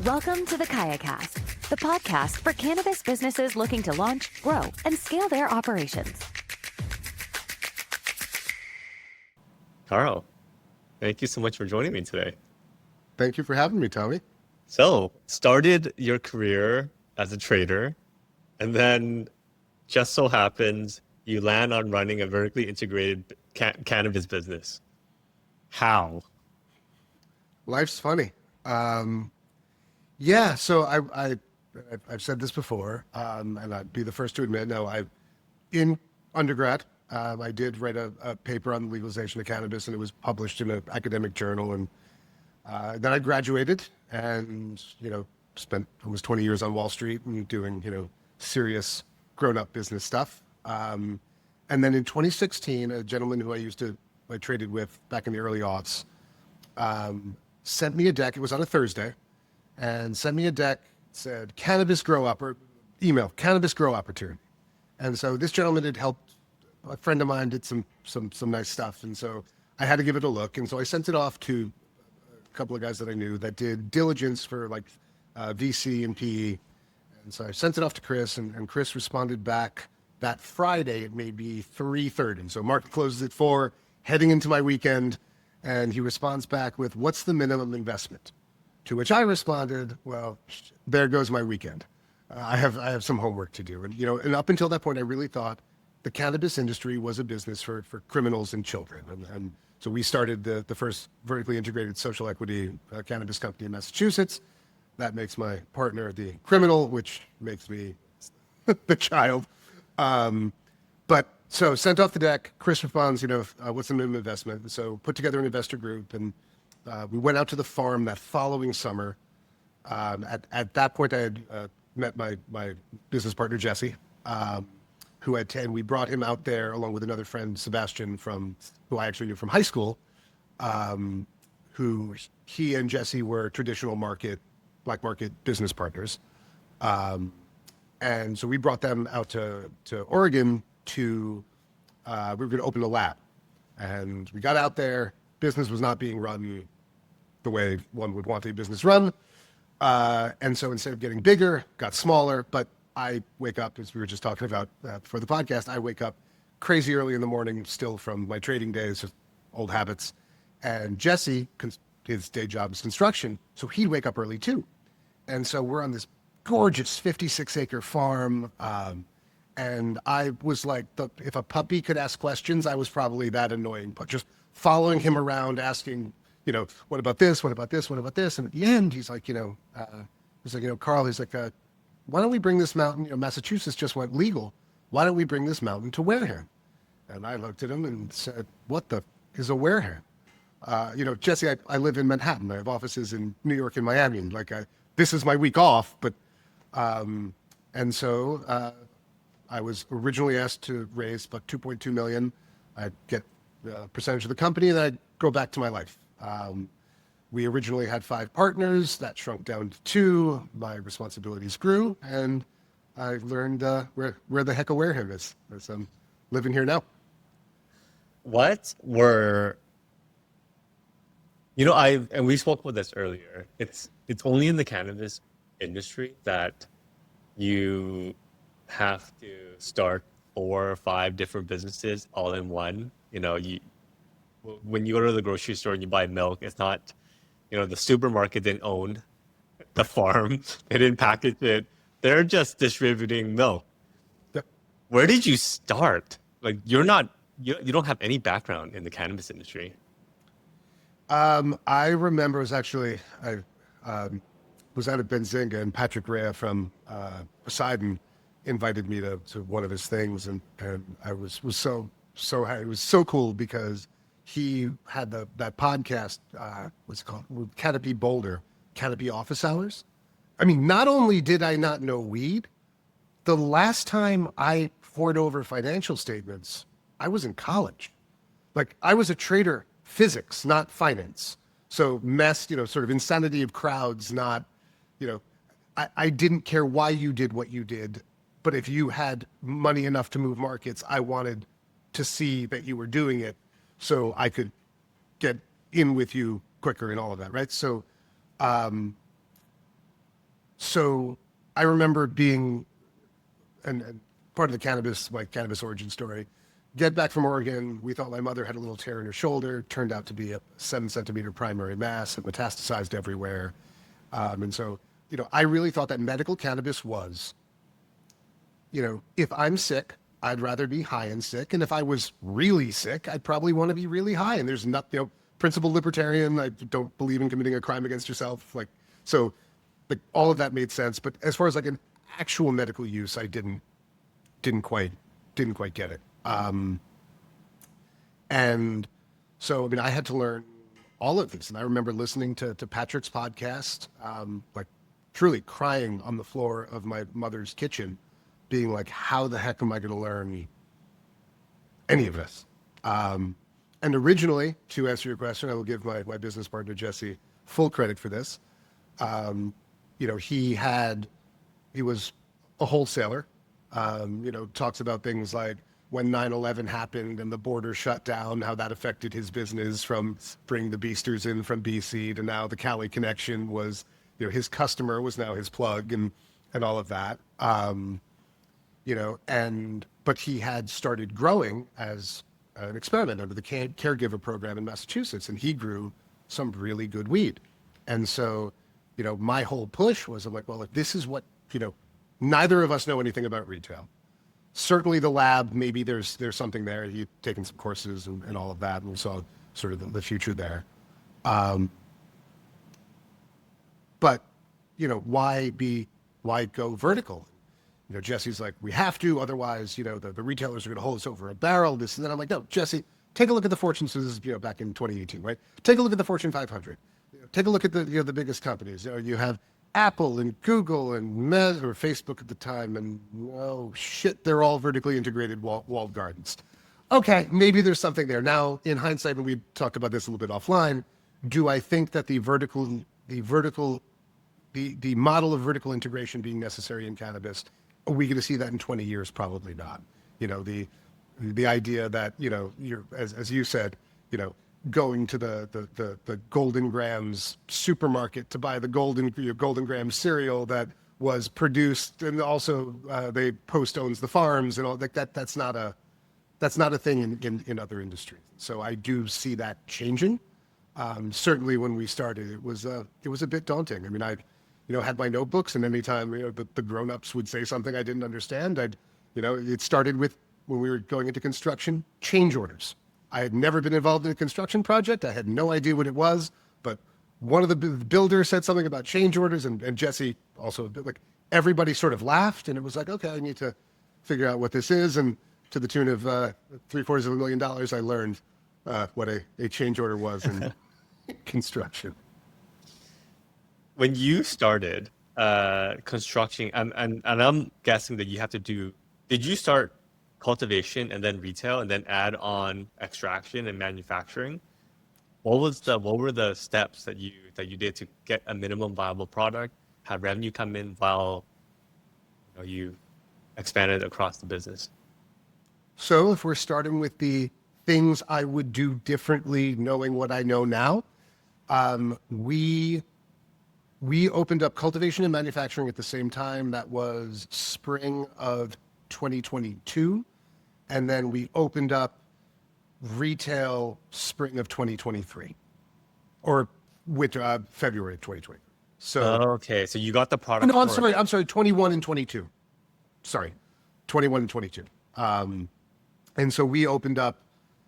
Welcome to the KayaCast, the podcast for cannabis businesses looking to launch, grow, and scale their operations. Carl, thank you so much for joining me today. Thank you for having me, Tommy. So, started your career as a trader, and then just so happens you land on running a vertically integrated cannabis business. How? Life's funny. So I've said this before, and I'd be the first to admit, in undergrad, I did write a paper on the legalization of cannabis, and it was published in an academic journal. And then I graduated and, spent almost 20 years on Wall Street and doing, serious grown-up business stuff. And then in 2016, a gentleman who I traded with back in the early aughts, sent me a deck. It was on a Thursday, and sent me a deck, said cannabis grow opportunity. And so this gentleman had helped a friend of mine, did some nice stuff. And so I had to give it a look. And so I sent it off to a couple of guys that I knew that did diligence for VC and PE. And so I sent it off to Chris, and Chris responded back that Friday at maybe 3:30. So market closes at 4, heading into my weekend. And he responds back with, "What's the minimum investment?" To which I responded, "Well, there goes my weekend. I have some homework to do." And up until that point, I really thought the cannabis industry was a business for criminals and children. And so we started the first vertically integrated social equity cannabis company in Massachusetts. That makes my partner the criminal, which makes me the child. So sent off the deck. Chris responds, what's the minimum investment? So put together an investor group, and we went out to the farm that following summer. At that point, I had met my business partner, Jesse, and we brought him out there along with another friend, Sebastian, who I actually knew from high school, who he and Jesse were traditional black market business partners. And so we brought them out to Oregon we were going to open a lab. And we got out there. Business was not being run the way one would want a business run. And so instead of getting bigger, got smaller. But I wake up, as we were just talking about for the podcast, I wake up crazy early in the morning, still from my trading days, just old habits. And Jesse, his day job is construction, so he'd wake up early too. And so we're on this gorgeous 56-acre farm. And I was like, if a puppy could ask questions, I was probably that annoying. But just following him around, asking, what about this? What about this? What about this? And at the end, he's like, Carl, he's like, why don't we bring this mountain? Massachusetts just went legal. Why don't we bring this mountain to Wareham? And I looked at him and said, what the is a Wareham? Jesse, I live in Manhattan. I have offices in New York and Miami. And this is my week off. But, and so I was originally asked to raise about $2.2 million. I'd get a percentage of the company, and then I'd go back to my life. We originally had 5 partners. That shrunk down to 2. My responsibilities grew, and I learned where the heck a Wareham is. As I'm living here now. And we spoke about this earlier. It's only in the cannabis industry that you have to start 4 or 5 different businesses all in one. When you go to the grocery store and you buy milk, it's not, the supermarket didn't own the farm. They didn't package it. They're just distributing milk. Yep. Where did you start? You don't have any background in the cannabis industry. I remember I was out at Benzinga, and Patrick Rea from Poseidon invited me to one of his things, and I was so it was so cool because he had that podcast, what's it called, with Canopy Boulder, Canopy Office Hours. I mean, not only did I not know weed, the last time I poured over financial statements, I was in college. I was a trader, physics, not finance. So sort of insanity of crowds, not, I didn't care why you did what you did. But if you had money enough to move markets, I wanted to see that you were doing it so I could get in with you quicker and all of that, right? So So I remember being, and part of the cannabis, my cannabis origin story, get back from Oregon, we thought my mother had a little tear in her shoulder, turned out to be a 7 centimeter primary mass, it metastasized everywhere. And so, I really thought that medical cannabis was, if I'm sick, I'd rather be high and sick. And if I was really sick, I'd probably want to be really high. And there's not, principal libertarian, I don't believe in committing a crime against yourself. So all of that made sense. But as far as like an actual medical use, I didn't quite get it. And so, I had to learn all of this. And I remember listening to Patrick's podcast, truly crying on the floor of my mother's kitchen, being like, how the heck am I going to learn any of this? And originally, to answer your question, I will give my business partner, Jesse, full credit for this. He was a wholesaler, talks about things like when 9/11 happened and the border shut down, how that affected his business from bringing the beasters in from BC to now the Cali connection was, his customer was now his plug and all of that. But he had started growing as an experiment under the caregiver program in Massachusetts, and he grew some really good weed. And so, my whole push was, I'm like, well, if this is what, neither of us know anything about retail. Certainly the lab, maybe there's something there. He'd taken some courses and all of that, and we saw sort of the future there. But, why go vertical? Jesse's like, we have to, otherwise, the retailers are going to hold us over a barrel, this and then. I'm like, no, Jesse, take a look at the Fortune, so this is, back in 2018, right? Take a look at the Fortune 500. Take a look at the biggest companies. You have Apple and Google and Meta, or Facebook at the time, and oh shit, they're all vertically integrated walled gardens. Okay, maybe there's something there. Now, in hindsight, and we talked about this a little bit offline, do I think that the model of vertical integration being necessary in cannabis, are we going to see that in 20 years? Probably not. The idea that, you're, as you said, going to the Golden Grams supermarket to buy the Golden Grams cereal that was produced, and also they Post owns the farms and all that. That's not a thing in other industries. So I do see that changing. Certainly when we started, it was a bit daunting. I had my notebooks, and anytime the grown-ups would say something I didn't understand, it started with, when we were going into construction, change orders. I had never been involved in a construction project. I had no idea what it was, but one of the builders said something about change orders, and Jesse also, everybody sort of laughed, and it was like, okay, I need to figure out what this is. And to the tune of $750,000, I learned what a change order was in construction. When you started construction, and I'm guessing that you have to did you start cultivation and then retail and then add on extraction and manufacturing? What were the steps that you did to get a minimum viable product, have revenue come in while you expanded across the business? So if we're starting with the things I would do differently, knowing what I know now, we opened up cultivation and manufacturing at the same time. That was spring of 2022. And then we opened up retail spring of 2023, or winter, February of 2023. So okay, so you got the product. No, I'm sorry, 21 and 22. Sorry, 21 and 22. And so we opened up.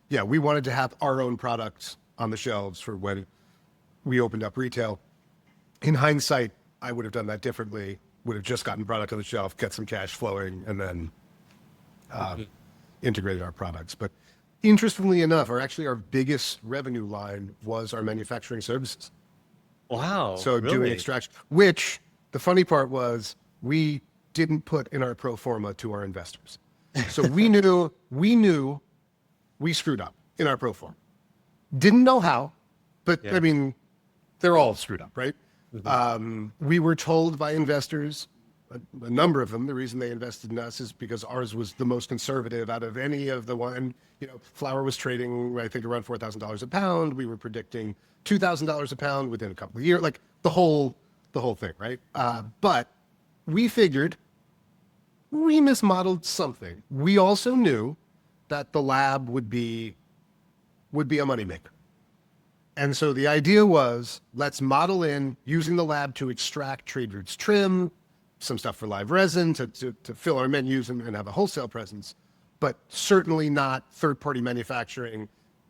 Yeah, we wanted to have our own products on the shelves for when we opened up retail. In hindsight, I would have done that differently. Would have just gotten product on the shelf, get some cash flowing, and then integrated our products. But interestingly enough, our biggest revenue line was our manufacturing services. Wow. So really? Doing extraction, which the funny part was we didn't put in our pro forma to our investors. So we knew we screwed up in our pro forma. Didn't know how, but yeah. They're all screwed up, right? Mm-hmm. We were told by investors, a number of them, the reason they invested in us is because ours was the most conservative out of any of the one. Flower was trading, I think, around $4,000 a pound. We were predicting $2,000 a pound within a couple of years. Like the whole the whole thing, right? But we figured we mismodeled something. We also knew that the lab would be a moneymaker. And so the idea was, let's model in using the lab to extract trade roots trim, some stuff for live resin to fill our menus and have a wholesale presence, but certainly not third-party manufacturing,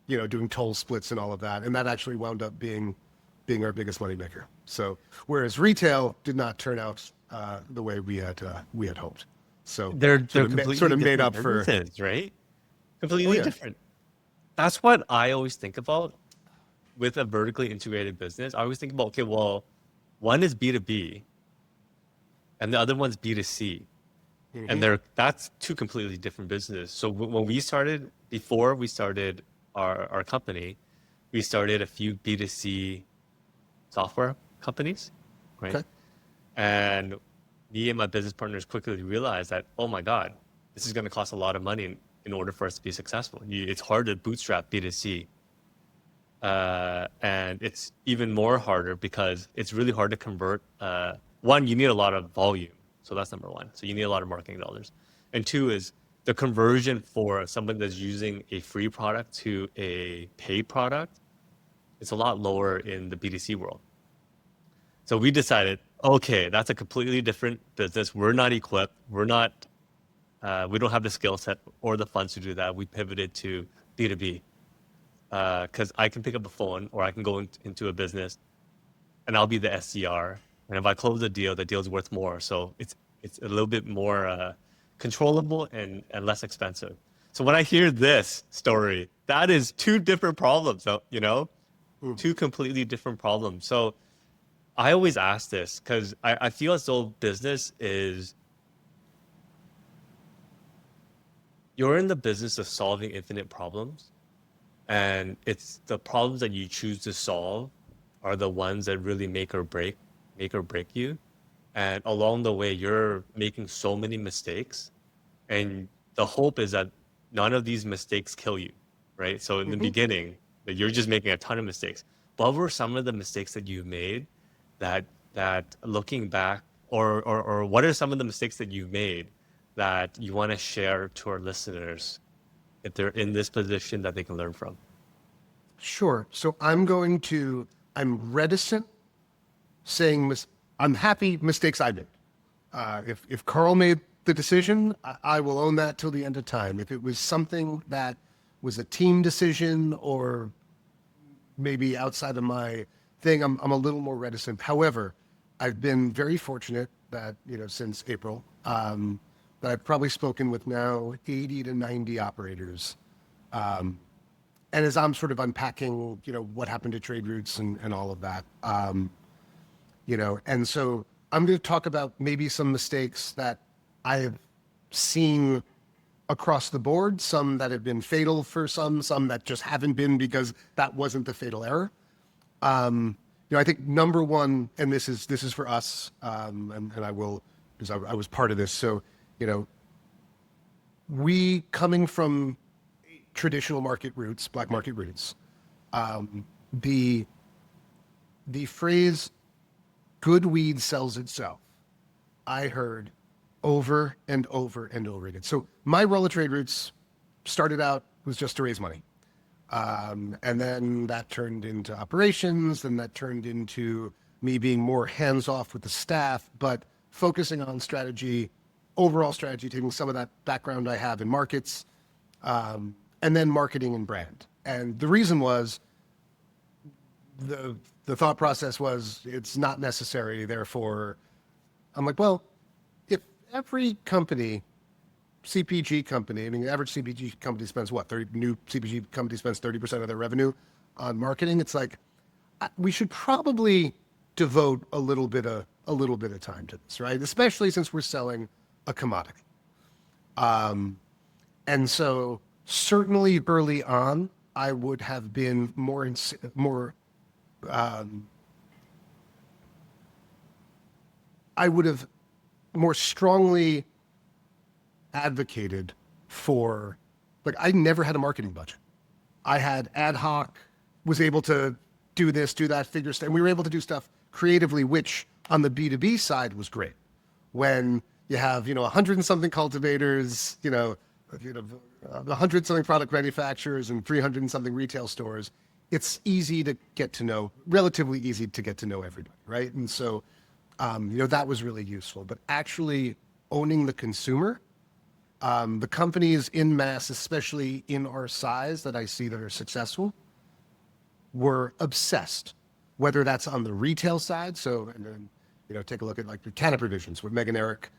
doing toll splits and all of that. And that actually wound up being our biggest moneymaker. So whereas retail did not turn out the way we had hoped. So They're completely sort of made up different for. businesses, right? Completely Yeah. different. That's what I always think about with a vertically integrated business. I always think about, okay, well, one is B2B and the other one's B2C. And that's two completely different businesses. So when we started, before we started our company, we started a few B2C software companies, right? Okay. And me and my business partners quickly realized that, oh my God, this is going to cost a lot of money in order for us to be successful. It's hard to bootstrap B2C. And it's even more harder because it's really hard to convert. One, you need a lot of volume. So that's number one. So you need a lot of marketing dollars. And two is the conversion for someone that's using a free product to a paid product. It's a lot lower in the B2C world. So we decided, okay, that's a completely different business. We're not equipped. We don't have the skill set or the funds to do that. We pivoted to B2B because I can pick up a phone or I can go into a business and I'll be the SDR. And if I close a deal, the deal's worth more. So it's a little bit more controllable and less expensive. So when I hear this story, that is two different problems, two completely different problems. So I always ask this because I feel as though business is, you're in the business of solving infinite problems. And it's the problems that you choose to solve are the ones that really make or break you. And along the way, you're making so many mistakes. And the hope is that none of these mistakes kill you, right? So in the beginning, that you're just making a ton of mistakes. What were some of the mistakes that you've made that looking back, or what are some of the mistakes that you've made that you want to share to our listeners if they're in this position that they can learn from? Sure. So I'm reticent saying I'm happy mistakes I made. If Carl made the decision, I will own that till the end of time. If it was something that was a team decision or maybe outside of my thing, I'm a little more reticent. However, I've been very fortunate that, since April, that I've probably spoken with now 80 to 90 operators. And as I'm sort of unpacking, what happened to trade routes and all of that, and so I'm going to talk about maybe some mistakes that I have seen across the board, some that have been fatal for some that just haven't been because that wasn't the fatal error. I think number one, and this is for us, and I will, because I was part of this. So, we coming from traditional market roots, black market roots, the phrase "good weed sells itself," I heard over and over and over again. So my role at Trade Roots started out was just to raise money. And then that turned into operations, and that turned into me being more hands-off with the staff, but focusing on strategy, overall strategy, taking some of that background I have in markets, and then marketing and brand. And the reason was the thought process was it's not necessary. Therefore, I'm like, well, if every company, CPG company, I mean, the average CPG company spends what? New CPG company spends 30% of their revenue on marketing. It's like, we should probably devote a little bit of time to this, right? Especially since we're selling a commodity. And so certainly early on, I would have been I would have more strongly advocated for, like, I never had a marketing budget. I had ad hoc, was able to do this, do that, figure stuff, and we were able to do stuff creatively, which on the B2B side was great. When you have, 100 and something cultivators, 100 something product manufacturers and 300 and something retail stores, it's easy to get to know, relatively easy to get to know everybody, right? And so, that was really useful. But actually owning the consumer, the companies in mass, especially in our size that I see that are successful, were obsessed, whether that's on the retail side. So, and then, take a look at like the Canna Provisions, what Meg and Eric,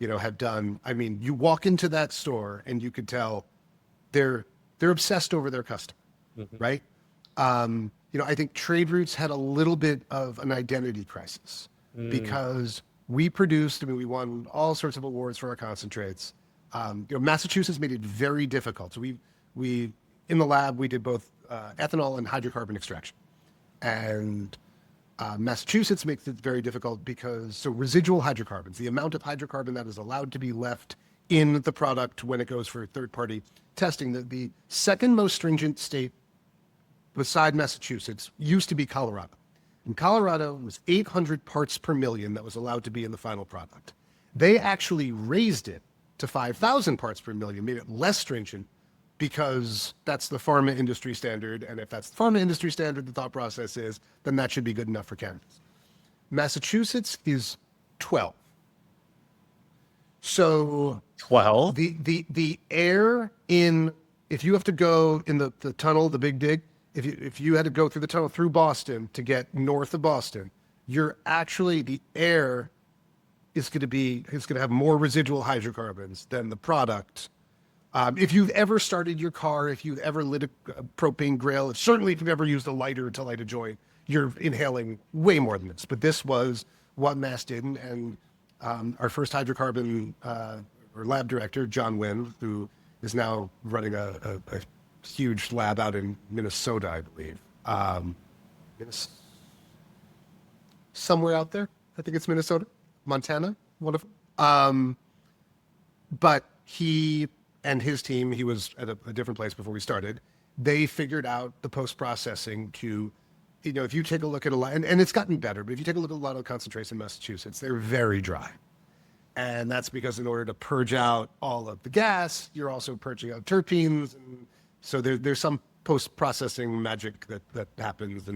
have done. I mean, you walk into that store and you could tell they're obsessed over their customer, right? I think Trade Roots had a little bit of an identity crisis because we produced, we won all sorts of awards for our concentrates. Massachusetts made it very difficult. So we in the lab, we did both ethanol and hydrocarbon extraction. And Massachusetts makes it very difficult because, so residual hydrocarbons, the amount of hydrocarbon that is allowed to be left in the product when it goes for third-party testing, the second most stringent state beside Massachusetts used to be Colorado. And Colorado was 800 parts per million that was allowed to be in the final product. They actually raised it to 5,000 parts per million, made it less stringent because that's the pharma industry standard. And if that's the pharma industry standard, the thought process is, then that should be good enough for cannabis. Massachusetts is 12. So 12? The air in, if you have to go in the tunnel, the Big Dig, if you had to go through the tunnel through Boston to get north of Boston, you're actually, the air is going to have more residual hydrocarbons than the product. If you've ever started your car, if you've ever lit a propane grill, certainly if you've ever used a lighter to light a joint, you're inhaling way more than this. But this was what Mass did. And our first hydrocarbon or lab director, John Wynn, who is now running a huge lab out in Minnesota, I believe. Somewhere out there. I think it's Minnesota, Montana, one of them. But he and his team, he was at a different place before we started. They figured out the post-processing to, if you take a look at a lot, and it's gotten better, but if you take a look at a lot of concentrates in Massachusetts, they're very dry. And that's because in order to purge out all of the gas, you're also purging out terpenes. And so there's some post-processing magic that happens.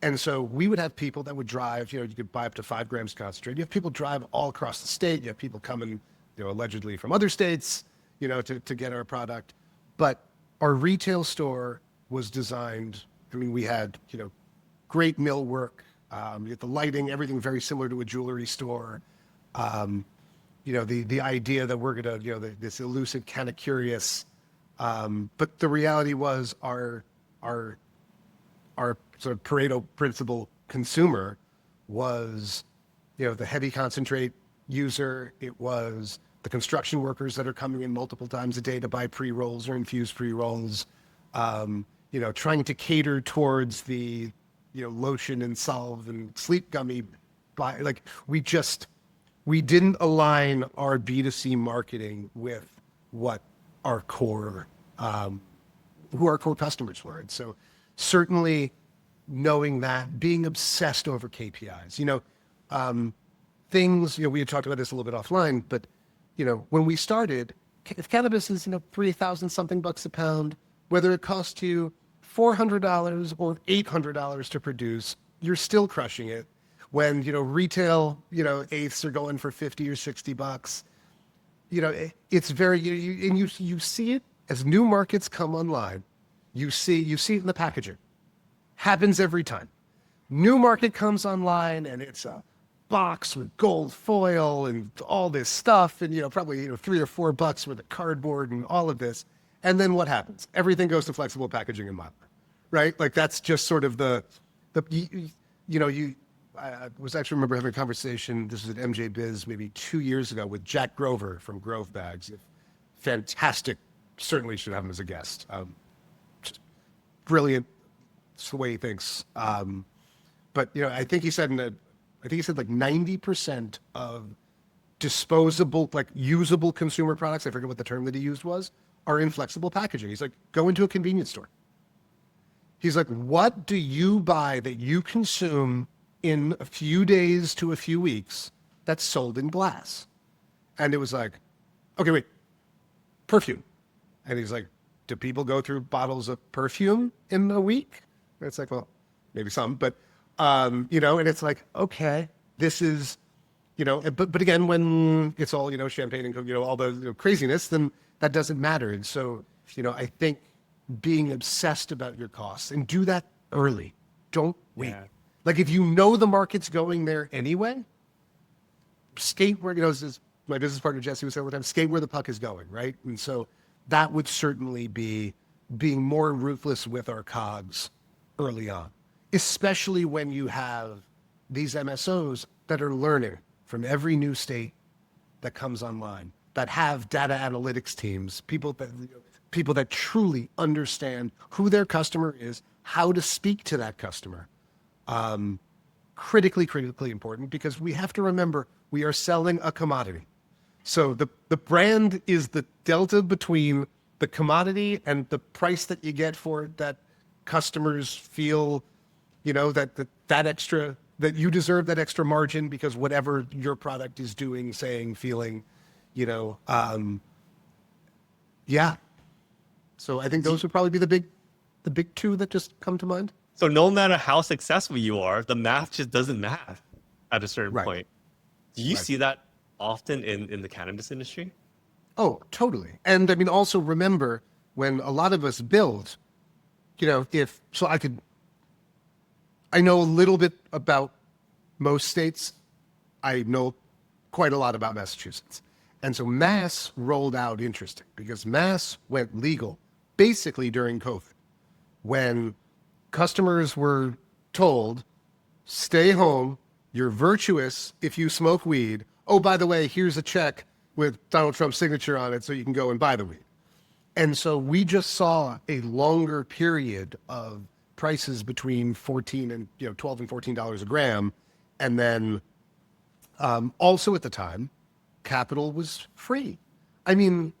And so we would have people that would drive, you could buy up to 5 grams concentrate. You have people drive all across the state. You have people coming, allegedly from other states, to get our product. But our retail store was designed, we had, great mill work, you get the lighting, everything very similar to a jewelry store. The idea that we're going to, this elusive kind of curious, but the reality was our sort of Pareto principle consumer was, the heavy concentrate user. It was the construction workers that are coming in multiple times a day to buy pre-rolls or infused pre-rolls, trying to cater towards the, lotion and salve and sleep gummy. We didn't align our B2C marketing with what our core, who our core customers were. And so certainly knowing that, being obsessed over KPIs, things, we had talked about this a little bit offline, but, when we started, if cannabis is, $3,000 something bucks a pound, whether it costs you $400 or $800 to produce, you're still crushing it. When, retail, eighths are going for 50 or 60 bucks, it's very, you see it as new markets come online. You see it in the packaging. Happens every time. New market comes online and it's a box with gold foil and all this stuff and, probably, $3 or $4 worth of cardboard and all of this. And then what happens? Everything goes to flexible packaging and modeling, right? Like that's just sort of I was actually remember having a conversation, this was at MJ Biz maybe 2 years ago with Jack Grover from Grove Bags. Fantastic, certainly should have him as a guest. Just brilliant, it's the way he thinks. But, I think he said like 90% of disposable, like usable consumer products, I forget what the term that he used was, are in flexible packaging. He's like, go into a convenience store. He's like, what do you buy that you consume in a few days to a few weeks that's sold in glass. And it was like, okay, wait, perfume. And he's like, do people go through bottles of perfume in a week? And it's like, well, maybe some, but, you know, and it's like, okay, this is, you know, but again, when it's all, you know, champagne and, you know, all the craziness, then that doesn't matter. And so, you know, I think being obsessed about your costs and do that early. Don't wait. Yeah. Like if you know the market's going there anyway, skate where, you know, as my business partner Jesse would say all the time, skate where the puck is going, right? And so that would certainly be being more ruthless with our cogs early on, especially when you have these MSOs that are learning from every new state that comes online, that have data analytics teams, people that truly understand who their customer is, how to speak to that customer. Critically important, because we have to remember we are selling a commodity. So the brand is the delta between the commodity and the price that you get for it, that customers feel, you know, that extra, that you deserve that extra margin because whatever your product is doing, saying, feeling, you know, yeah. So I think those would probably be the big two that just come to mind. So no matter how successful you are, the math just doesn't math at a certain Right. point. Do you see that often in the cannabis industry? Oh, totally. And I mean, also remember when a lot of us build, you know, I know a little bit about most states. I know quite a lot about Massachusetts. And so Mass rolled out interesting because Mass went legal basically during COVID when customers were told, stay home, you're virtuous if you smoke weed. Oh, by the way, here's a check with Donald Trump's signature on it so you can go and buy the weed. And so we just saw a longer period of prices between $14 and $12 and $14 a gram. And then also at the time, capital was free. I mean,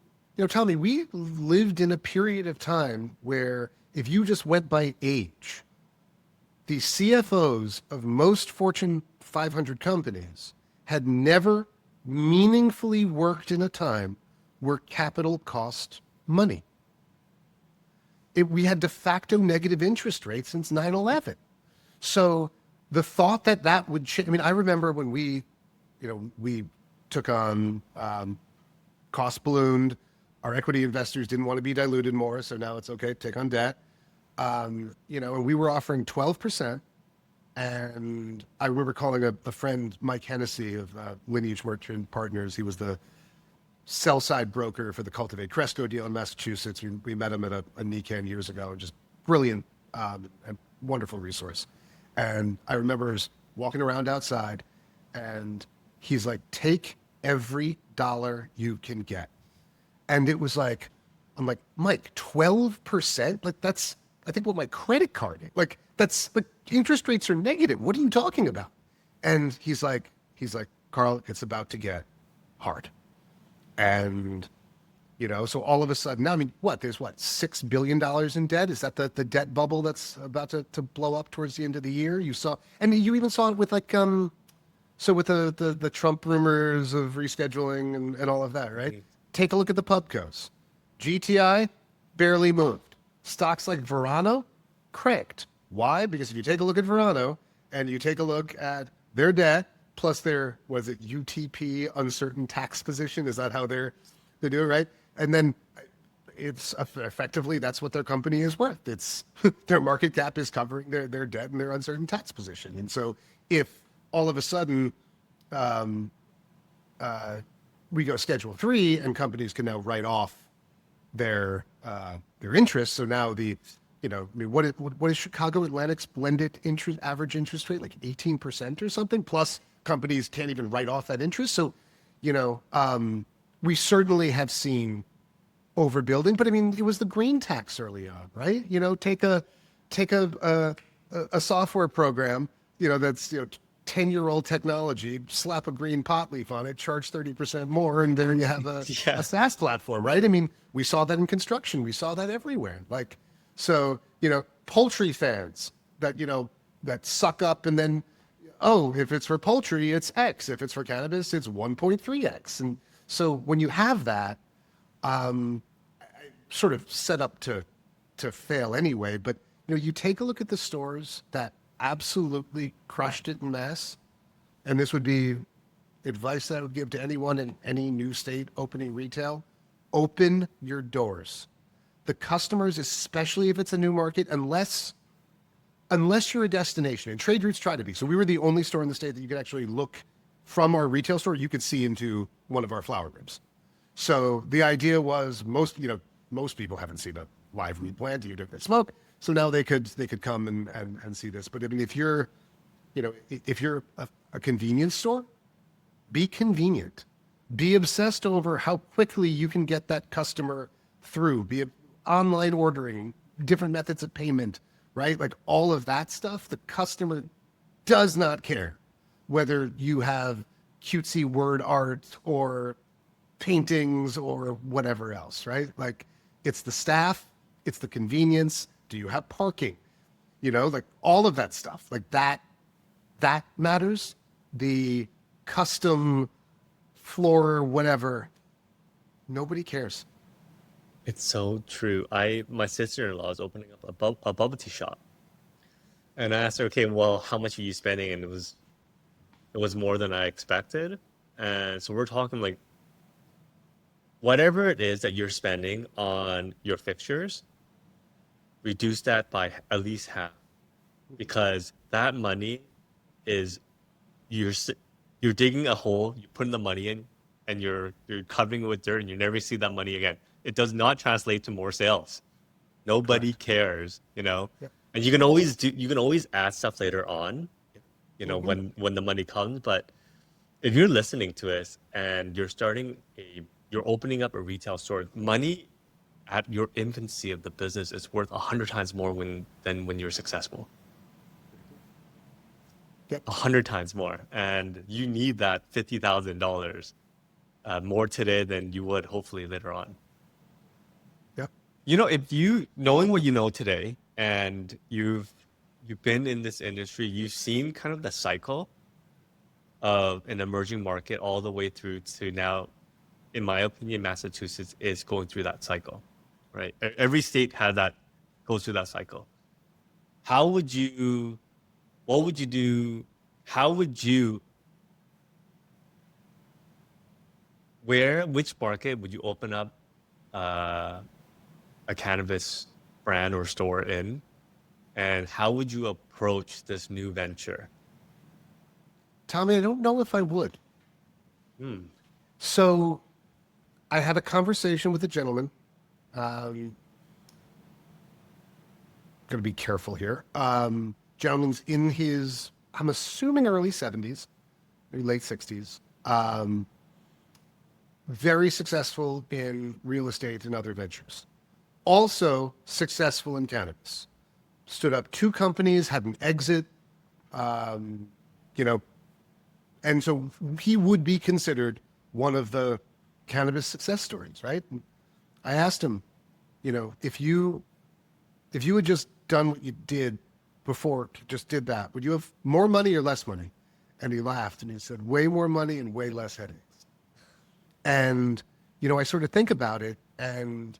Tommy, we lived in a period of time where if you just went by age, the CFOs of most Fortune 500 companies had never meaningfully worked in a time where capital cost money. We had de facto negative interest rates since 9/11. So the thought that would change, I mean, I remember when we took on cost ballooned, our equity investors didn't want to be diluted more, so now it's okay to take on debt. And we were offering 12%. And I remember calling a friend, Mike Hennessy of Lineage Merchant Partners. He was the sell-side broker for the Cultivate Cresco deal in Massachusetts. We met him at a NECAN years ago, and just brilliant and wonderful resource. And I remember walking around outside, and he's like, take every dollar you can get. And it was like, I'm like, Mike, 12%? Like, that's, I think, what my credit card is. Like, that's, like, interest rates are negative. What are you talking about? And he's like, Carl, it's about to get hard. And, so all of a sudden, now, I mean, there's $6 billion in debt? Is that the debt bubble that's about to blow up towards the end of the year? You saw, and you even saw it with with the Trump rumors of rescheduling and all of that, right? Take a look at the pubcos. GTI barely moved. Stocks like Verano cranked. Why? Because if you take a look at Verano and you take a look at their debt plus their, was it UTP, uncertain tax position? Is that how they're doing, right? And then it's effectively, that's what their company is worth. It's their market cap is covering their debt and their uncertain tax position. And so if all of a sudden we go Schedule 3 and companies can now write off their interest, so now what is Chicago Atlantic's blended average interest rate, like 18% or something? Plus, companies can't even write off that interest. So, we certainly have seen overbuilding. But I mean, it was the green tax early on, right? Take a software program, that's 10-year-old technology, slap a green pot leaf on it, charge 30% more, and there you have a SaaS platform, right? I mean, we saw that in construction. We saw that everywhere. Like, so, poultry fans that, that suck up and then oh, if it's for poultry, it's X. If it's for cannabis, it's 1.3X. And so when you have that, sort of set up to fail anyway, but you take a look at the stores that absolutely crushed it in mass, and this would be advice that I would give to anyone in any new state opening retail: open your doors. The customers, especially if it's a new market, unless you're a destination, and trade routes try to be. So we were the only store in the state that you could actually look from our retail store, you could see into one of our flower rooms. So the idea was most people haven't seen a live weed plant, even if they smoke. So now they could come and see this. But I mean, if you're a convenience store, be convenient. Be obsessed over how quickly you can get that customer through. Be online ordering, different methods of payment, right? Like all of that stuff, the customer does not care whether you have cutesy word art or paintings or whatever else, right? Like it's the staff, it's the convenience. Do you have parking? Like all of that stuff, like that matters. The custom floor, whatever, nobody cares. It's so true. My sister-in-law is opening up a bubble tea shop, and I asked her, okay, well, how much are you spending? And it was more than I expected, and so we're talking like whatever it is that you're spending on your fixtures, reduce that by at least half, because that money is you're digging a hole, you're putting the money in, and you're covering it with dirt, and you never see that money again. It does not translate to more sales. Nobody Correct. cares, Yep. And you can always add stuff later on, when the money comes. But if you're listening to us and you're opening up a retail store, money at your infancy of the business is worth 100 times more than when you're successful. Yep. 100 times more, and you need that $50,000 more today than you would hopefully later on. Yep. If you knowing what you know today, and you've been in this industry, you've seen kind of the cycle of an emerging market all the way through to now. In my opinion, Massachusetts is going through that cycle, right? Every state goes through that cycle. What would you do? Which market would you open up a cannabis brand or store in? And how would you approach this new venture? Tommy, I don't know if I would. So I had a conversation with a gentleman. Going to be careful here. Gentleman's in his, I'm assuming, early 70s, maybe late 60s. Very successful in real estate and other ventures. Also successful in cannabis. Stood up 2 companies, had an exit, and so he would be considered one of the cannabis success stories, right? And I asked him, if you had just done what you did before, just did that, would you have more money or less money? And he laughed and he said, way more money and way less headaches. And, I sort of think about it and,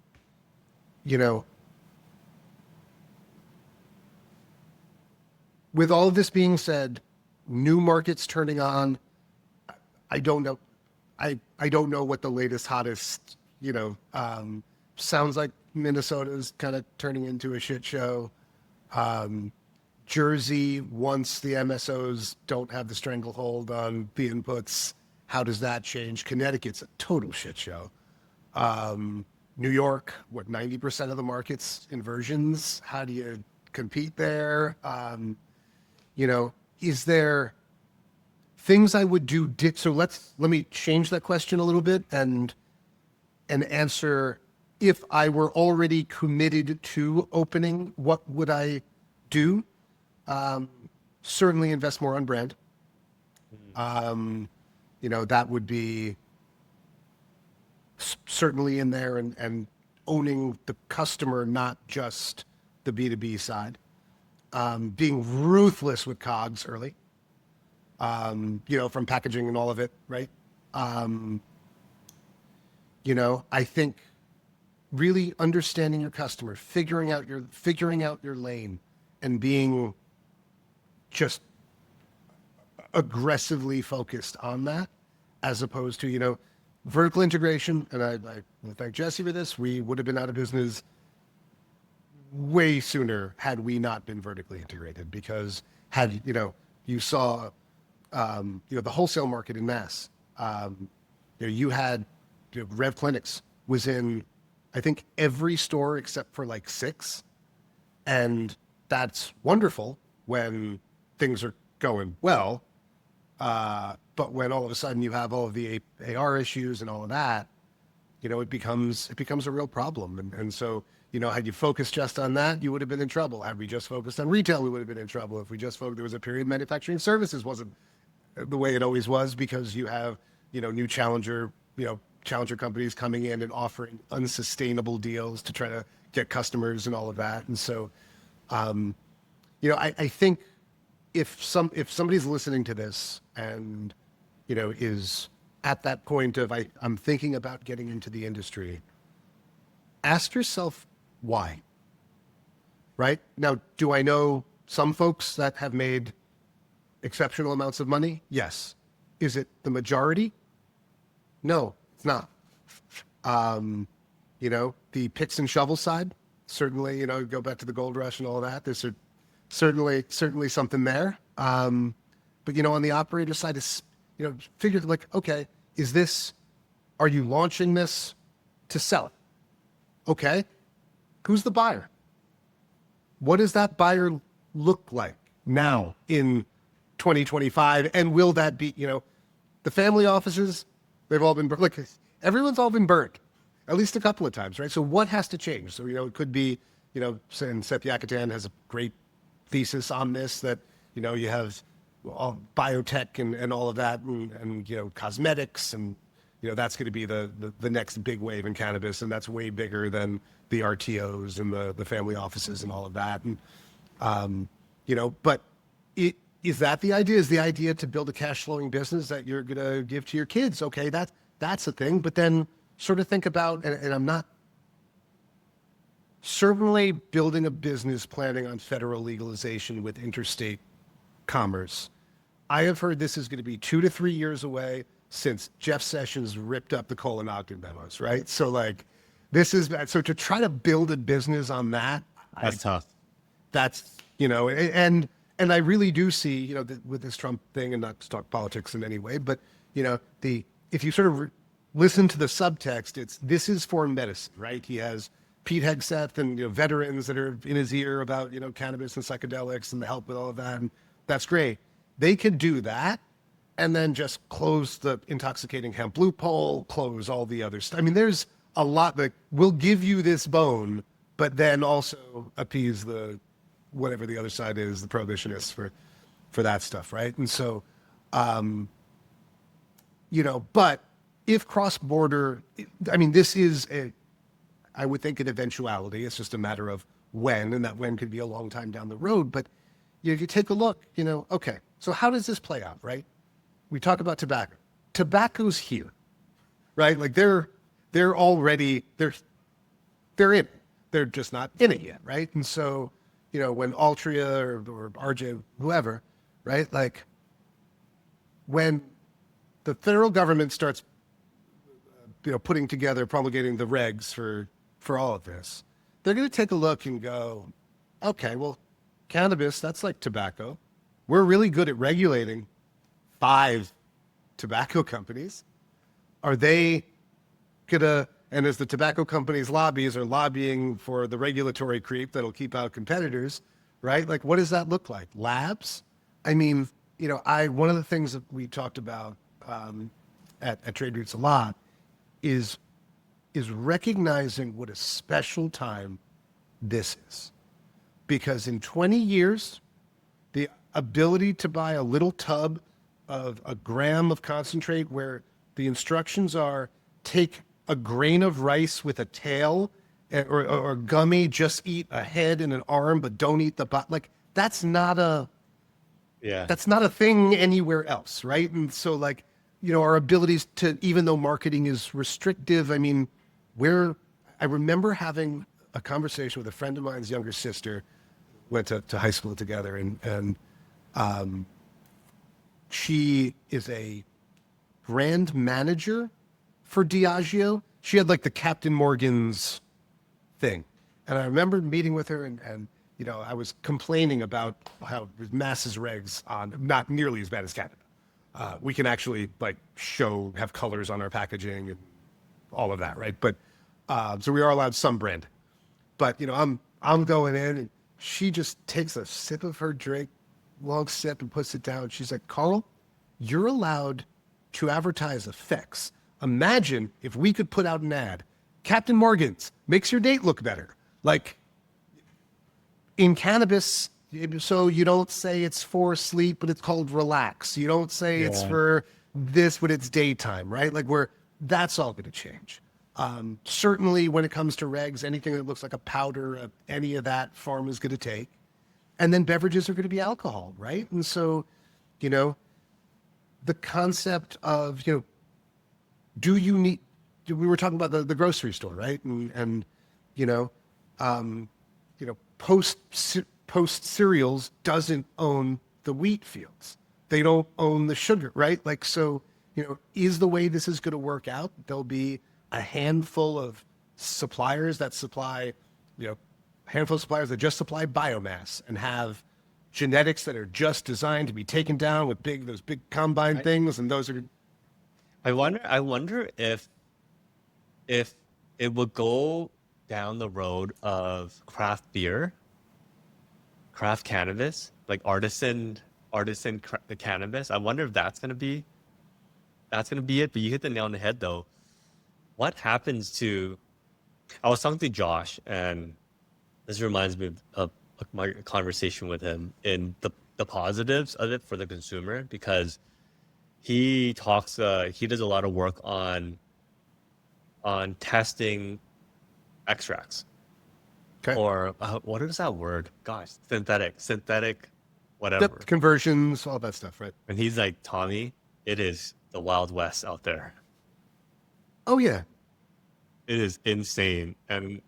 with all of this being said, new markets turning on, I don't know. I don't know what the latest, hottest, sounds like Minnesota's kind of turning into a shit show. Jersey, once the MSOs don't have the stranglehold on the inputs, how does that change? Connecticut's a total shit show. New York, 90% of the market's inversions? How do you compete there? Is there things I would do? So let me change that question a little bit and answer, if I were already committed to opening, what would I do? Certainly invest more on brand. That would be certainly in there, and owning the customer, not just the B2B side. Being ruthless with COGS early. from packaging and all of it, right? I think really understanding your customer, figuring out your lane, and being just aggressively focused on that, as opposed to vertical integration. And I thank Jesse for this. We would have been out of business way sooner had we not been vertically integrated, because had you saw the wholesale market in mass. You had Rev Clinics was in, I think, every store except for like 6. And that's wonderful when things are going well. But when all of a sudden you have all of the AR issues and all of that, it becomes a real problem. And so, had you focused just on that, you would have been in trouble. Had we just focused on retail, we would have been in trouble. If we just focused, there was a period manufacturing services wasn't the way it always was, because you have, new challenger companies coming in and offering unsustainable deals to try to get customers and all of that. And so, I think if somebody's listening to this and, is at that point of, I'm thinking about getting into the industry, ask yourself why, right? Now, do I know some folks that have made exceptional amounts of money? Yes. Is it the majority? No, it's not. The picks and shovel side, certainly, go back to the gold rush and all of that. There's certainly something there. But, on the operator side, is, figure like, okay, are you launching this to sell it? Okay. Who's the buyer? What does that buyer look like now in 2025? And will that be, the family offices, they've all been, everyone's all been burnt at least a couple of times, right? So what has to change? So, it could be, and Seth Yakatan has a great thesis on this, that, you have all biotech and all of that, and cosmetics, and, that's going to be the next big wave in cannabis. And that's way bigger than the RTOs and the family offices and all of that. And, but is that the idea? Is the idea to build a cash flowing business that you're going to give to your kids? Okay, that's a thing. But then sort of think about, and I'm not certainly building a business planning on federal legalization with interstate commerce. I have heard this is going to be 2 to 3 years away since Jeff Sessions ripped up the Cole-Ogden memos, right? So so to try to build a business on that, That's tough. That's, and I really do see, with this Trump thing, and not to talk politics in any way, but, if you sort of listen to the subtext, this is for medicine, right? He has Pete Hegseth and, veterans that are in his ear about, cannabis and psychedelics and the help with all of that. And that's great. They could do that and then just close the intoxicating hemp loophole, close all the other stuff. I mean, there's a lot that will give you this bone, but then also appease whatever the other side is, the prohibitionists for that stuff, right? And so, but if cross-border, this is I would think an eventuality. It's just a matter of when, and that when could be a long time down the road. But if you take a look, okay, so how does this play out, right? We talk about tobacco. Tobacco's here, right? Like they're already, they're in it. They're just not in it yet, right? And so, when Altria or RJ, whoever, right? Like when the federal government starts, putting together, promulgating the regs for all of this, they're going to take a look and go, okay, well, cannabis, that's like tobacco. We're really good at regulating 5 tobacco companies. Are they gonna, and as the tobacco companies lobbies are lobbying for the regulatory creep that'll keep out competitors, right? Like, what does that look like? Labs? One of the things that we talked about at Trade Roots a lot is recognizing what a special time this is. Because in 20 years, the ability to buy a little tub of a gram of concentrate where the instructions are take a grain of rice with a tail, or gummy, just eat a head and an arm, but don't eat the butt. Like, that's not Yeah. That's not a thing anywhere else, right? And so like, our abilities to, even though marketing is restrictive, I mean, I remember having a conversation with a friend of mine's younger sister, went to high school together, and she is a brand manager for Diageo. She had like the Captain Morgan's thing. And I remember meeting with her and I was complaining about how there's masses regs on, not nearly as bad as Canada. We can actually like have colors on our packaging and all of that, right? But so we are allowed some brand. But I'm going in and she just takes a sip of her drink, long sip, and puts it down. She's like, Carl, you're allowed to advertise effects. Imagine if we could put out an ad, Captain Morgan's makes your date look better. Like in cannabis, so you don't say it's for sleep, but it's called relax. You don't say it's for this, but it's daytime, right? Like that's all going to change. Certainly when it comes to regs, anything that looks like a powder, any of that farm is going to take. And then beverages are going to be alcohol, right? And so, the concept of, do you need, we were talking about the grocery store, right? And Post Cereals doesn't own the wheat fields. They don't own the sugar, right? Like, so, is the way this is going to work out? There'll be a handful of suppliers that supply, a handful of suppliers that just supply biomass and have genetics that are just designed to be taken down with those big combine things, and those are. I wonder if it would go down the road of craft beer, craft cannabis, like artisan cannabis. I wonder if that's gonna be it. But you hit the nail on the head though. What happens to? I was talking to Josh, and this reminds me of my conversation with him in the positives of it for the consumer, because he does a lot of work on testing extracts. Okay. Or what is that word? Gosh, synthetic, whatever. Conversions, all that stuff, right? And he's like, Tommy, it is the Wild West out there. Oh yeah. It is insane, and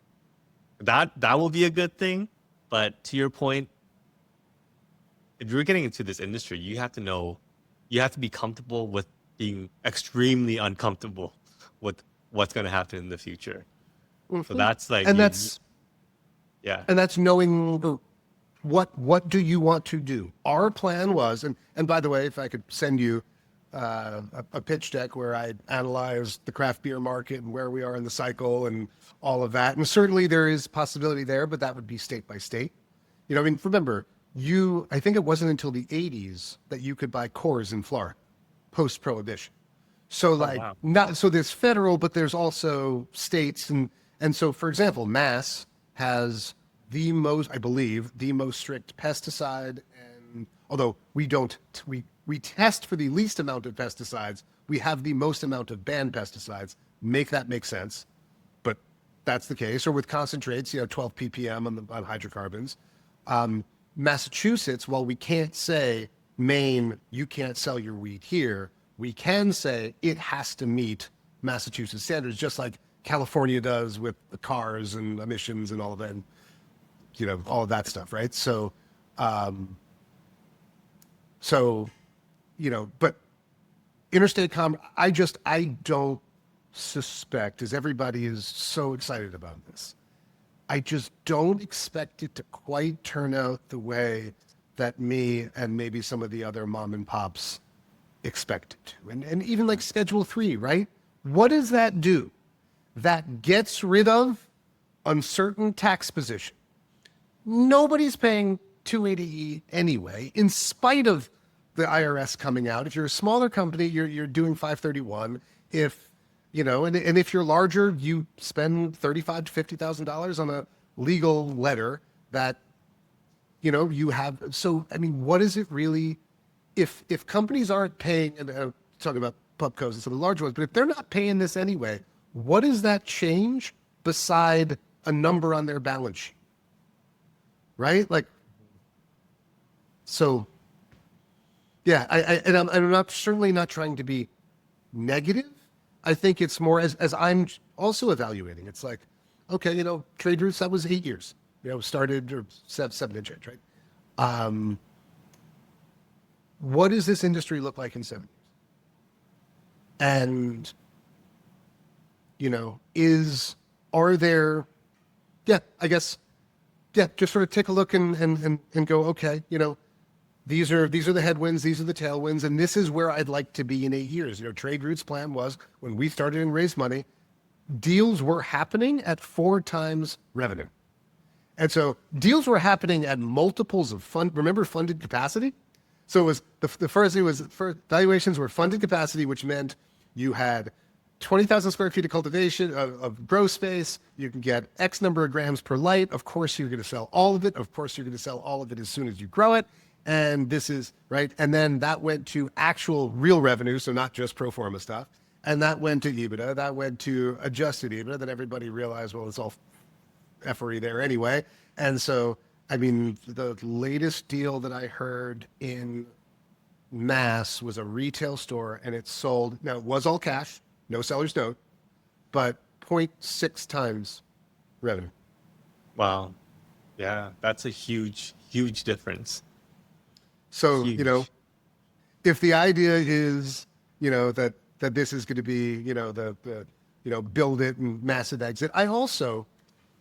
that will be a good thing. But to your point, if you're getting into this industry, you have to be comfortable with being extremely uncomfortable with what's going to happen in the future. Mm-hmm. So that's like, and that's knowing what do you want to do. Our plan was, and by the way, if I could send you a pitch deck where I analyzed the craft beer market and where we are in the cycle and all of that. And certainly there is possibility there, but that would be state by state. Remember, I think it wasn't until the 80s that you could buy Coors in Florida, post-prohibition. So so there's federal, but there's also states. And so, for example, Mass has the most strict pesticide. And although we test for the least amount of pesticides, we have the most amount of banned pesticides. Make that make sense. But that's the case. Or with concentrates, 12 ppm on hydrocarbons. Massachusetts, while we can't say, Maine, you can't sell your weed here, we can say it has to meet Massachusetts standards, just like California does with the cars and emissions and all of that, and, all of that stuff, right? So, but interstate commerce, I don't suspect, as everybody is so excited about this, I just don't expect it to quite turn out the way that me and maybe some of the other mom and pops expect it to. And even like Schedule 3, right? What does that do? That gets rid of uncertain tax position. Nobody's paying 280E anyway, in spite of the IRS coming out. If you're a smaller company, you're doing 531. If and if you're larger, you spend $35,000 to $50,000 on a legal letter that you have. So I mean, what is it really? If companies aren't paying, and I'm talking about pubcos and some of the large ones, but if they're not paying this anyway, what does that change beside a number on their balance sheet? Right? Like, so Yeah, I'm not certainly not trying to be negative. I think it's more as I'm also evaluating. It's like, okay, trade routes, that was 8 years. Started or 7 and change, right? What does this industry look like in 7 years? And are there? Yeah, I guess. Yeah, just sort of take a look and go, okay, these are the headwinds, these are the tailwinds, and this is where I'd like to be in 8 years. Trade Routes' plan was when we started and raised money, deals were happening at 4 times revenue. And so deals were happening at multiples of funded capacity? So it was the first thing was valuations were funded capacity, which meant you had 20,000 square feet of cultivation of grow space. You can get X number of grams per light. Of course, you're going to sell all of it. Of course, you're going to sell all of it as soon as you grow it. And this is right. And then that went to actual real revenue. So not just pro forma stuff. And that went to EBITDA. That went to adjusted EBITDA. Then everybody realized, well, it's all effery there anyway. And so, I mean, the latest deal that I heard in Mass was a retail store, and it sold. Now, it was all cash, no seller's note, but 0.6 times revenue. Wow. Yeah, that's a huge, huge difference. So, Huge. if the idea is, that this is going to be, the build it and massive exit, I also,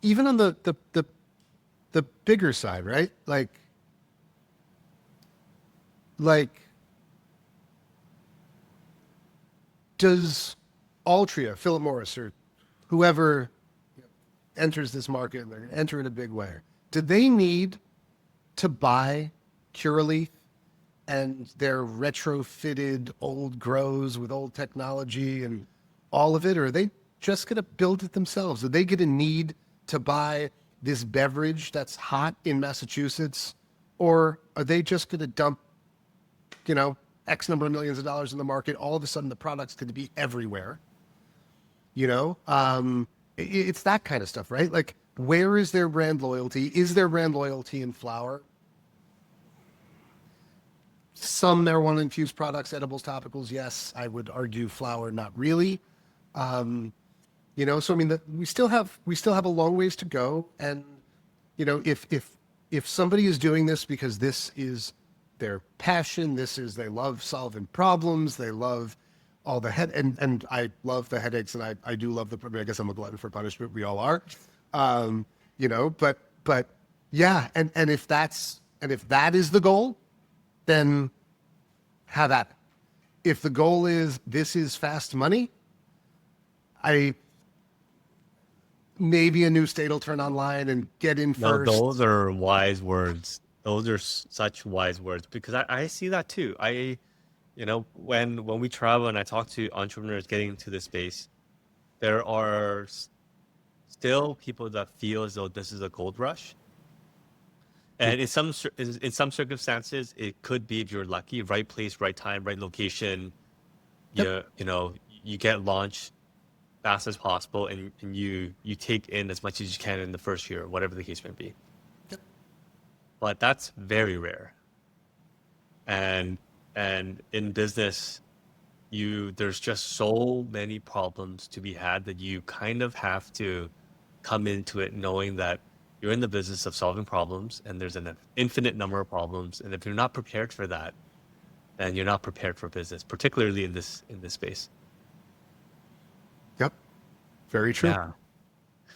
even on the bigger side, right? Like, does Altria, Philip Morris, or whoever enters this market, and they're going to enter in a big way, do they need to buy Curaleaf and their retrofitted old grows with old technology and all of it? Or are they just going to build it themselves? Are they going to need to buy this beverage that's hot in Massachusetts? Or are they just going to dump, X number of millions of dollars in the market? All of a sudden, the product's going to be everywhere. It's that kind of stuff, right? Like, where is their brand loyalty? Is there brand loyalty in flower? Some marijuana infused products, edibles, topicals, yes. I would argue flower, not really. So I mean, we still have a long ways to go. And if somebody is doing this because this is their passion, they love solving problems, they love all the and I love the headaches, and I do love I guess I'm a glutton for punishment. We all are, but yeah. And if that is the goal, then have at it. If the goal is this is fast money, maybe a new state will turn online and get in No, first. those are wise words. Those are such wise words, because I see that too. When we travel and I talk to entrepreneurs getting into this space, there are still people that feel as though this is a gold rush. And in some circumstances, it could be, if you're lucky, right place, right time, right location. Yep. You get launched fast as possible, and you take in as much as you can in the first year, whatever the case may be. Yep. But that's very rare. And in business, there's just so many problems to be had that you kind of have to come into it knowing that you're in the business of solving problems, and there's an infinite number of problems. And if you're not prepared for that, then you're not prepared for business, particularly in this space. Yep. Very true. Yeah.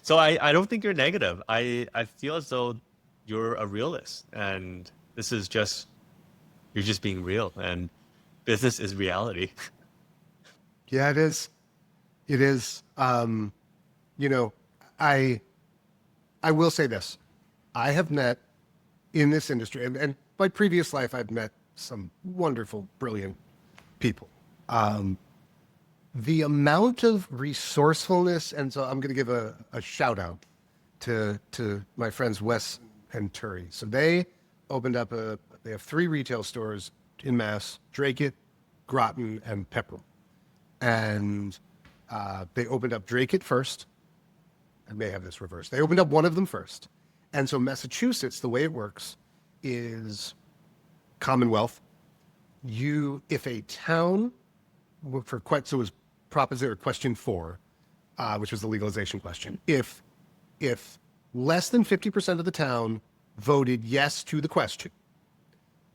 So I don't think you're negative. I feel as though you're a realist, and this is just, you're just being real, and business is reality. Yeah, it is. It is. I will say this. I have met in this industry, and my previous life, I've met some wonderful, brilliant people. The amount of resourcefulness, and so I'm going to give a shout out to my friends Wes and Turi. So they opened up they have 3 retail stores in Mass: Drake It, Groton, and Pepperell. And they opened up Drake It first. I may have this reversed. They opened up one of them first. And so Massachusetts, the way it works is Commonwealth, if a town, so it was proposition or question 4, which was the legalization question. If less than 50% of the town voted yes to the question,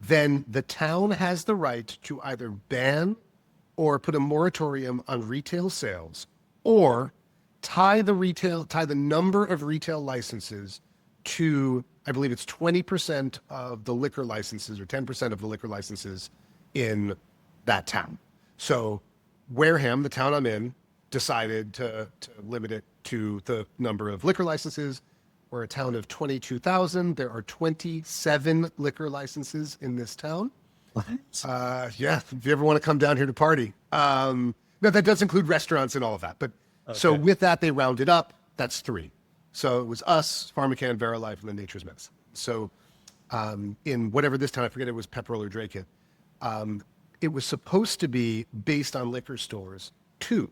then the town has the right to either ban or put a moratorium on retail sales, or tie the number of retail licenses to, I believe it's 20% of the liquor licenses or 10% of the liquor licenses in that town. So Wareham, the town I'm in, decided to limit it to the number of liquor licenses. We're a town of 22,000. There are 27 liquor licenses in this town. What? Yeah, if you ever want to come down here to party. No, that does include restaurants and all of that. But so with that, they rounded up. That's 3. So it was us, PharmaCann, VeriLife, and then Nature's Medicine. So in whatever this town, I forget, it was Pepperell or Drake. It was supposed to be based on liquor stores 2,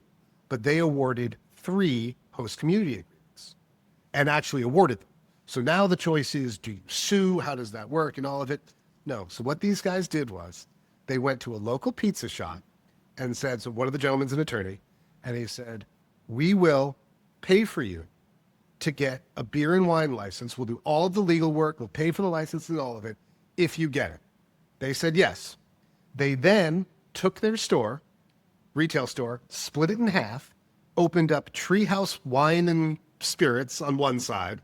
but they awarded 3 host community agreements and actually awarded them. So now the choice is, do you sue? How does that work? And all of it. No. So what these guys did was they went to a local pizza shop and said, so one of the gentlemen's an attorney, and he said, we will pay for you to get a beer and wine license. We'll do all of the legal work. We'll pay for the license and all of it if you get it. They said yes. They then took their store, retail store, split it in half, opened up Treehouse Wine and Spirits on one side,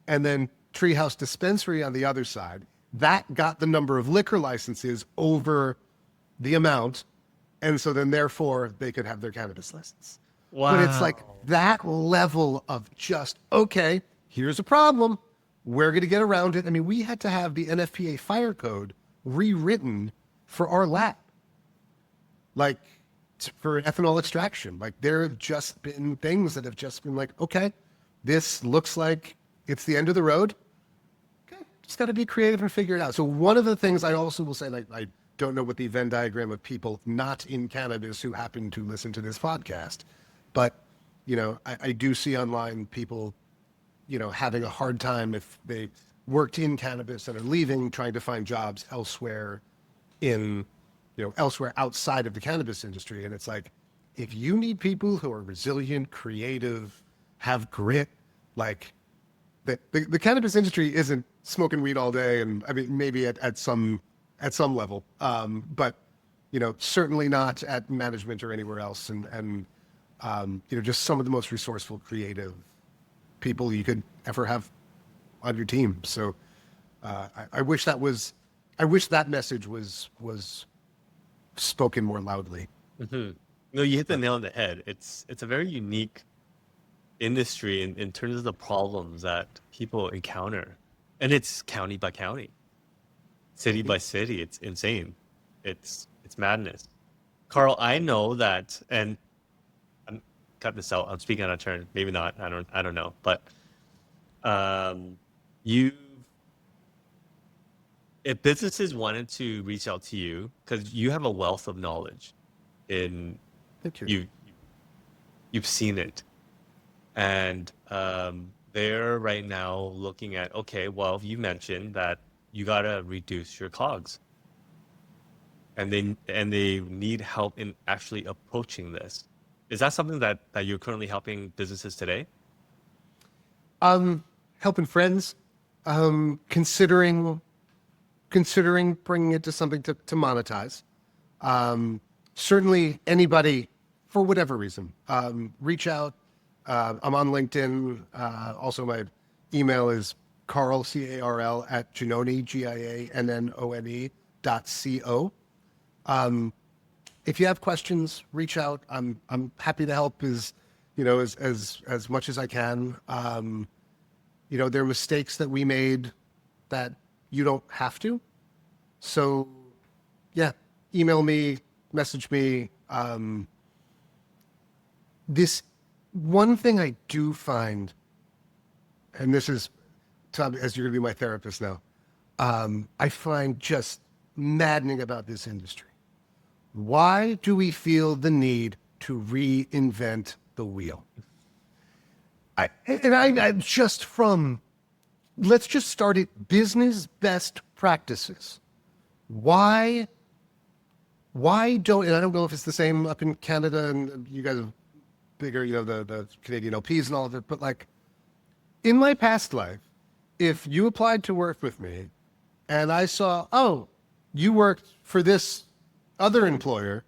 and then Treehouse Dispensary on the other side. That got the number of liquor licenses over the amount, and so then therefore they could have their cannabis license. Wow. But it's like that level of just, okay, here's a problem. We're going to get around it. I mean, we had to have the NFPA fire code rewritten for our lab, like for ethanol extraction. Like there have just been things that have just been like, okay, this looks like it's the end of the road. Okay, just got to be creative and figure it out. So one of the things I also will say, like, I don't know what the Venn diagram of people not in cannabis who happen to listen to this podcast, but, you know, I do see online people, you know, having a hard time if they worked in cannabis and are leaving, trying to find jobs elsewhere elsewhere outside of the cannabis industry. And it's like, if you need people who are resilient, creative, have grit, like the cannabis industry isn't smoking weed all day. And I mean, maybe at some level, but, you know, certainly not at management or anywhere else. And you know, just some of the most resourceful, creative people you could ever have on your team. So I wish that message was spoken more loudly. Mm-hmm. No, you hit the nail on the head. It's a very unique industry in terms of the problems that people encounter, and it's county by county, city by city. It's insane. It's madness. Carl, I know that, and I'm cut this out. I'm speaking out of turn. Maybe not. I don't know. But if businesses wanted to reach out to you, because you have a wealth of knowledge, Thank you. You've seen it, and they're right now looking at, okay, well, you mentioned that you gotta reduce your COGS, and they need help in actually approaching this. Is that something that you're currently helping businesses today? Helping friends, considering bringing it to something to monetize. Certainly anybody, for whatever reason, reach out. I'm on LinkedIn. Also, my email is Carl, Carl, at Giannone, Giannone.co. If you have questions, reach out. I'm happy to help as much as I can. You know, there are mistakes that we made that you don't have to. So yeah, email me, message me. This one thing I do find, and this is, Tom, as you're gonna be my therapist now, I find just maddening about this industry. Why do we feel the need to reinvent the wheel? Let's just start at business best practices. Why why don't, and I don't know if it's the same up in Canada and you guys have bigger, the Canadian LPs and all of it, but like in my past life, if you applied to work with me and I saw, oh, you worked for this other employer,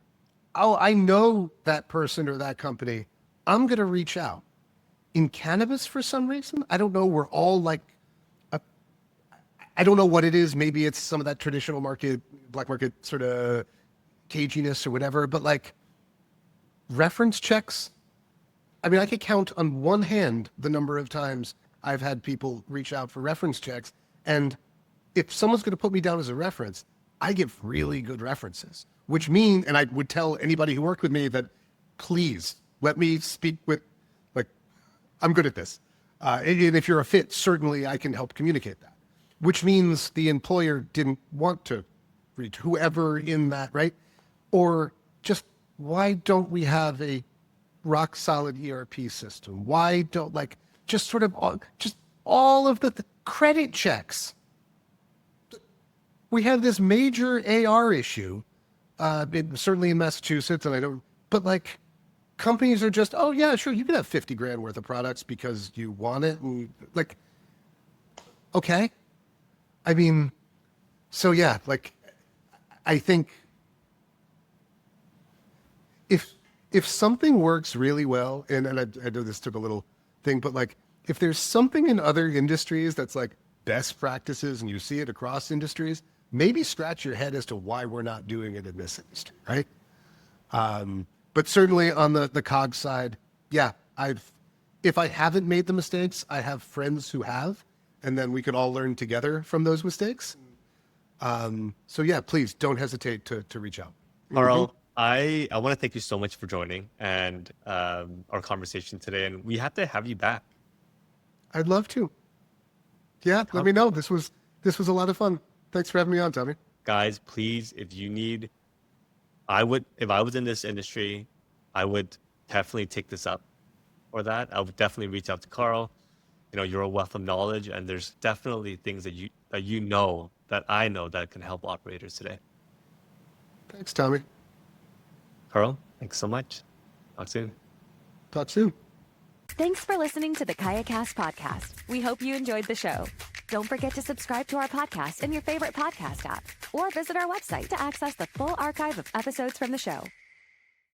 oh, I know that person or that company, I'm going to reach out. In cannabis, for some reason, I don't know, we're all like, I don't know what it is. Maybe it's some of that traditional market, black market sort of caginess or whatever, but like reference checks. I mean, I could count on one hand the number of times I've had people reach out for reference checks. And if someone's going to put me down as a reference, I give really good references, which mean, and I would tell anybody who worked with me that, please let me speak with, like, I'm good at this. And if you're a fit, certainly I can help communicate that, which means the employer didn't want to reach whoever in that, right? Or just, why don't we have a rock solid ERP system? Why don't, like, just sort of all of the credit checks. We have this major AR issue, certainly in Massachusetts, and but like companies are just, oh yeah, sure, you can have 50 grand worth of products because you want it. And like, okay. I mean, so yeah, like, I think if something works really well, and I know this took a little thing, but like, if there's something in other industries that's like best practices and you see it across industries, maybe scratch your head as to why we're not doing it in this industry, right? But certainly on the COG side, yeah, if I haven't made the mistakes, I have friends who have, and then we could all learn together from those mistakes. So yeah, please don't hesitate to reach out. Carl, I want to thank you so much for joining and our conversation today, and we have to have you back. I'd love to. Yeah, let me know. This was a lot of fun. Thanks for having me on, Tommy. Guys, please, if I was in this industry, I would definitely take this up or that. I would definitely reach out to Carl. You're a wealth of knowledge, and there's definitely things that that I know that can help operators today. Thanks, Tommy. Carl, thanks so much. Talk soon. Talk soon. Thanks for listening to the KayaCast podcast. We hope you enjoyed the show. Don't forget to subscribe to our podcast in your favorite podcast app or visit our website to access the full archive of episodes from the show.